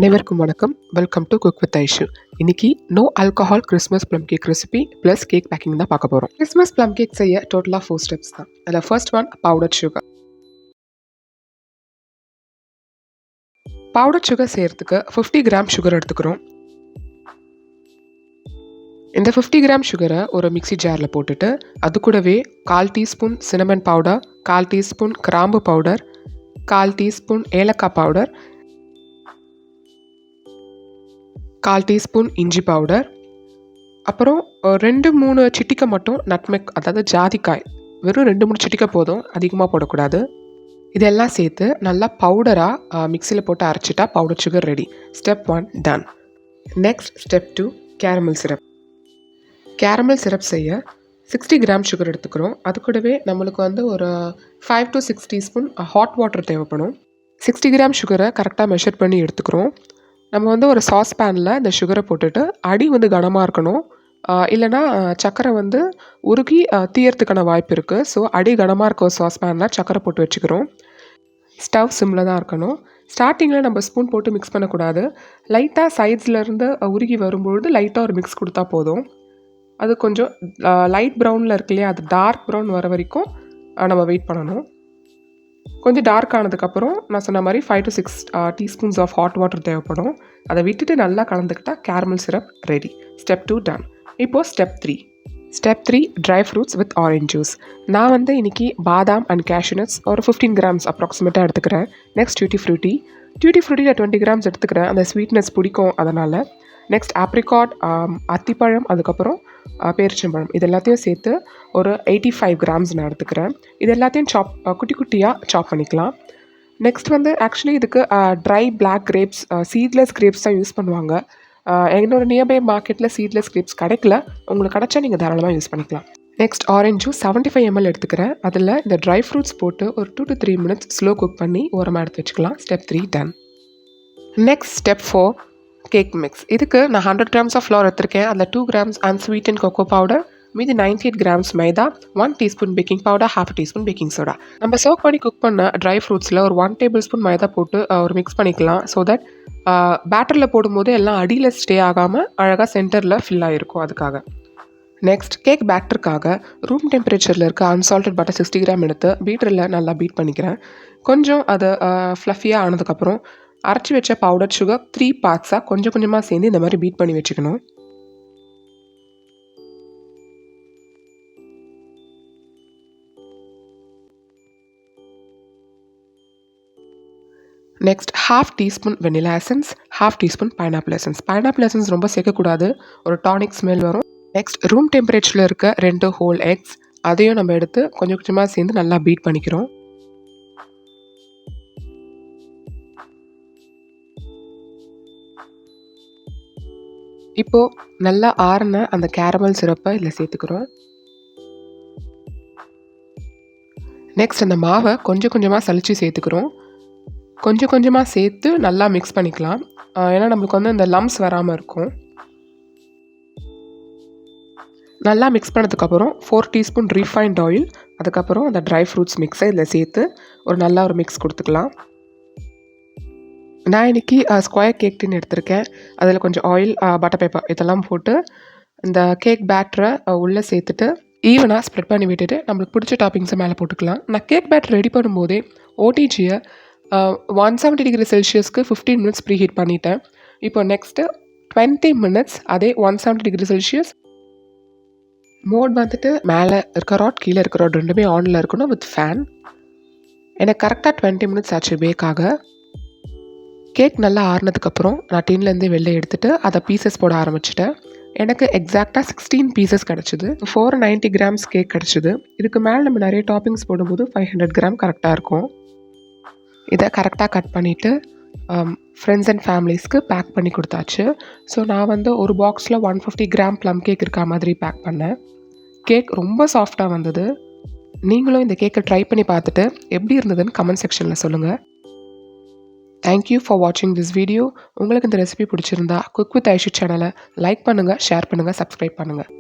அனைவருக்கும் வணக்கம். Welcome to cook with Aishu. இன்னைக்கு no alcohol Christmas plum cake recipe plus cake baking தான் பார்க்க போகிறோம். கிறிஸ்மஸ் ப்ளம் கேக் செய்ய டோட்டலாக 4 ஸ்டெப்ஸ் தான். அதில் first one powder sugar. Powder sugar செய்கிறதுக்கு 50 கிராம் சுகர் எடுத்துக்கிறோம். இந்த 50 கிராம் சுகரை ஒரு மிக்சி ஜாரில் போட்டுட்டு அது கூடவே 1/4 டீஸ்பூன் சினமன் பவுடர், 1/4 டீஸ்பூன் கிராம்பு பவுடர், 1/4 டீஸ்பூன் ஏலக்காய் பவுடர், 1/4 டீஸ்பூன் இஞ்சி பவுடர், அப்புறம் 2-3 சிட்டிக்கை மட்டும் நட்மெக், அதாவது ஜாதிக்காய். வெறும் 2-3 சிட்டிக்கை போதும், அதிகமாக போடக்கூடாது. இதெல்லாம் சேர்த்து நல்லா பவுடராக மிக்சியில் போட்டு அரைச்சிட்டா powder sugar ready. Step 1 done. Next step 2 caramel syrup. Caramel syrup செய்ய 60 கிராம் சுகர் எடுத்துக்கிறோம். அது கூடவே நம்மளுக்கு ஒரு 5 to 6 டீஸ்பூன் ஹாட் வாட்டர் தேவைப்படும். 60 கிராம் சுகரை கரெக்டாக மெஷர் பண்ணி எடுத்துக்கிறோம். நம்ம ஒரு சாஸ் பேனில் இந்த சுகரை போட்டுட்டு அடி கனமாக இருக்கணும், இல்லைனா சர்க்கரை உருகி தீயறதுக்கான வாய்ப்பு இருக்குது. ஸோ அடி கனமாக இருக்க ஒரு சாஸ் பேனில் சர்க்கரை போட்டு வச்சுக்கிறோம். ஸ்டவ் சிம்மில் தான் இருக்கணும். ஸ்டார்டிங்கில் நம்ம ஸ்பூன் போட்டு மிக்ஸ் பண்ணக்கூடாது. லைட்டாக சைட்ஸ்லேருந்து உருகி வரும்பொழுது லைட்டாக ஒரு மிக்ஸ் கொடுத்தா போதும். அது கொஞ்சம் லைட் ப்ரௌனில் இருக்கு இல்லையா, அது டார்க் ப்ரௌன் வர வரைக்கும் நம்ம வெயிட் பண்ணணும். கொஞ்சம் டார்க் ஆனதுக்கப்புறம் நான் சொன்ன மாதிரி 5 to 6 teaspoons of hot water தேவைப்படும். அதை விட்டுட்டு நல்லா கலந்துக்கிட்டால் caramel syrup ready. Step 2 done. இப்போது step 3. Step 3 dry fruits with orange juice. நான் இன்றைக்கி பாதாம் அண்ட் கேஷ்யூநட்ஸ் ஒரு 15 கிராம்ஸ் அப்ராக்சிமேட்டாக எடுத்துக்கிறேன். நெக்ஸ்ட் டியூட்டி ஃப்ரூட்டியில் 20 கிராம்ஸ் எடுத்துக்கிறேன். அந்த ஸ்வீட்னஸ் பிடிக்கும் அதனால். நெக்ஸ்ட் ஆப்ரிகாட், அத்திப்பழம், அதுக்கப்புறம் பேரிச்சம்பழம், இது எல்லாத்தையும் சேர்த்து ஒரு 85 கிராம்ஸ் நான் எடுத்துக்கிறேன். இது எல்லாத்தையும் குட்டி குட்டியாக சாப் பண்ணிக்கலாம். நெக்ஸ்ட் ஆக்சுவலி இதுக்கு dry black grapes, seedless grapes தான் யூஸ் பண்ணுவாங்க. என்னோட நியர்பை மார்க்கெட்டில் சீட்லெஸ் கிரேப்ஸ் கிடைக்கல. உங்களுக்கு கிடைச்சா நீங்கள் தாராளமாக யூஸ் பண்ணிக்கலாம். நெக்ஸ்ட் ஆரஞ்ச் ஜூஸ் 75 ml எடுத்துக்கிறேன். அதில் இந்த ட்ரை ஃப்ரூட்ஸ் போட்டு ஒரு 2 to 3 minutes ஸ்லோ குக் பண்ணி ஓரமாக எடுத்து வச்சுக்கலாம். Step 3 done. Next step 4 cake mix. இதுக்கு நான் 100 கிராம்ஸ் ஆஃப் ஃப்ளோர் எடுத்திருக்கேன். அதில் 2 கிராம்ஸ் அன்ஸ்வீட்டன் கொக்கோ பவுடர், மீதி 98 கிராம்ஸ் மைதா, 1 teaspoon baking powder, 1/2 teaspoon baking soda. நம்ம சோக் பண்ணி குக் பண்ண ட்ரை ஃப்ரூட்ஸில் ஒரு 1 டேபிள் ஸ்பூன் மைதா போட்டு ஒரு மிக்ஸ் பண்ணிக்கலாம். ஸோ தட் பேட்டரில் போடும்போது எல்லாம் அடியில் ஸ்டே ஆகாமல் அழகாக சென்டரில் ஃபில் ஆகிருக்கும். அதுக்காக நெக்ஸ்ட் கேக் பேட்டருக்காக ரூம் டெம்பரேச்சரில் இருக்க அன்சால்டட் பட்டர் 60 கிராம் எடுத்து பீட்டரில் நல்லா பீட் பண்ணிக்கிறேன். கொஞ்சம் அது ஃப்ளஃபியாக ஆனதுக்கப்புறம் அரைச்சி வச்ச பவுடர் சுகர் 3 பார்ட்ஸாக கொஞ்சம் கொஞ்சமாக சேர்ந்து இந்த மாதிரி பீட் பண்ணி வச்சுக்கணும். Next 1/2 teaspoon vanilla essence, 1/2 teaspoon pineapple essence. Pineapple essence ரொம்ப சேர்க்கக்கூடாது, ஒரு டானிக் ஸ்மெல் வரும். நெக்ஸ்ட் ரூம் டெம்பரேச்சரில் இருக்க 2 ஹோல் எக்ஸ், அதையும் நம்ம எடுத்து கொஞ்சம் கொஞ்சமாக சேர்ந்து நல்லா பீட் பண்ணிக்கிறோம். இப்போது நல்லா ஆறின அந்த கேரமல் சிரப்பை இதில் சேர்த்துக்கிறோம். நெக்ஸ்ட் அந்த மாவை கொஞ்சம் கொஞ்சமாக சலிச்சு சேர்த்துக்கிறோம். கொஞ்சம் கொஞ்சமாக சேர்த்து நல்லா மிக்ஸ் பண்ணிக்கலாம். ஏன்னா நம்மளுக்கு இந்த லம்ஸ் வராமல் இருக்கும். நல்லா மிக்ஸ் பண்ணதுக்கப்புறம் 4 டீஸ்பூன் ரீஃபைண்ட் ஆயில், அதுக்கப்புறம் அந்த ட்ரை ஃப்ரூட்ஸ் மிக்ஸை இதில் சேர்த்து நல்ல ஒரு மிக்ஸ் கொடுத்துக்கலாம். நான் இன்றைக்கி ஸ்கொயர் கேக் டின் எடுத்திருக்கேன். அதில் கொஞ்சம் ஆயில், பட்டர் பேப்பர் இதெல்லாம் போட்டு இந்த கேக் பேட்டரை உள்ளே சேர்த்துட்டு ஈவனாக ஸ்ப்ரெட் பண்ணி விட்டுட்டு நம்மளுக்கு பிடிச்ச டாப்பிங்ஸை மேலே போட்டுக்கலாம். நான் கேக் பேட்டர் ரெடி பண்ணும்போதே ஓடிஜியை 170 டிகிரி செல்சியஸ்க்கு 15 minutes ப்ரீ ஹீட் பண்ணிட்டேன். இப்போ நெக்ஸ்ட்டு 20 minutes அதே 170 டிகிரி செல்சியஸ் மோட் மேலே இருக்க ராட், கீழே இருக்க ராட் ரெண்டுமே ஆனில் இருக்கணும் வித் ஃபேன். எனக்கு கரெக்டாக 20 minutes ஆச்சு பேக்காக. கேக் நல்லா ஆறினதுக்கப்புறம் நான் டின்லேருந்து வெளில எடுத்துகிட்டு அதை பீசஸ் போட ஆரம்பிச்சிட்டேன். எனக்கு எக்ஸாக்டாக 16 பீசஸ் கிடச்சிது. 490 கிராம்ஸ் கேக் கிடச்சிது. இதுக்கு மேலே நம்ம நிறைய டாப்பிங்ஸ் போடும்போது 500 கிராம் கரெக்டாக இருக்கும். இதை கரெக்டாக கட் பண்ணிவிட்டு ஃப்ரெண்ட்ஸ் அண்ட் ஃபேமிலிஸ்க்கு பேக் பண்ணி கொடுத்தாச்சு. ஸோ நான் ஒரு பாக்ஸில் 150 கிராம் ப்ளம் கேக் இருக்கா மாதிரி பேக் பண்ணேன். கேக் ரொம்ப சாஃப்டாக வந்தது. நீங்களும் இந்த கேக்கை ட்ரை பண்ணி பார்த்துட்டு எப்படி இருந்ததுன்னு கமெண்ட் செக்ஷனில் சொல்லுங்கள். தேங்க்யூ ஃபார் வாட்சிங் திஸ் வீடியோ. உங்களுக்கு இந்த ரெசிபி பிடிச்சிருந்தா குக் வித் ஐஷு சேனலை லைக் பண்ணுங்கள், ஷேர் பண்ணுங்கள், சப்ஸ்கிரைப் பண்ணுங்கள்.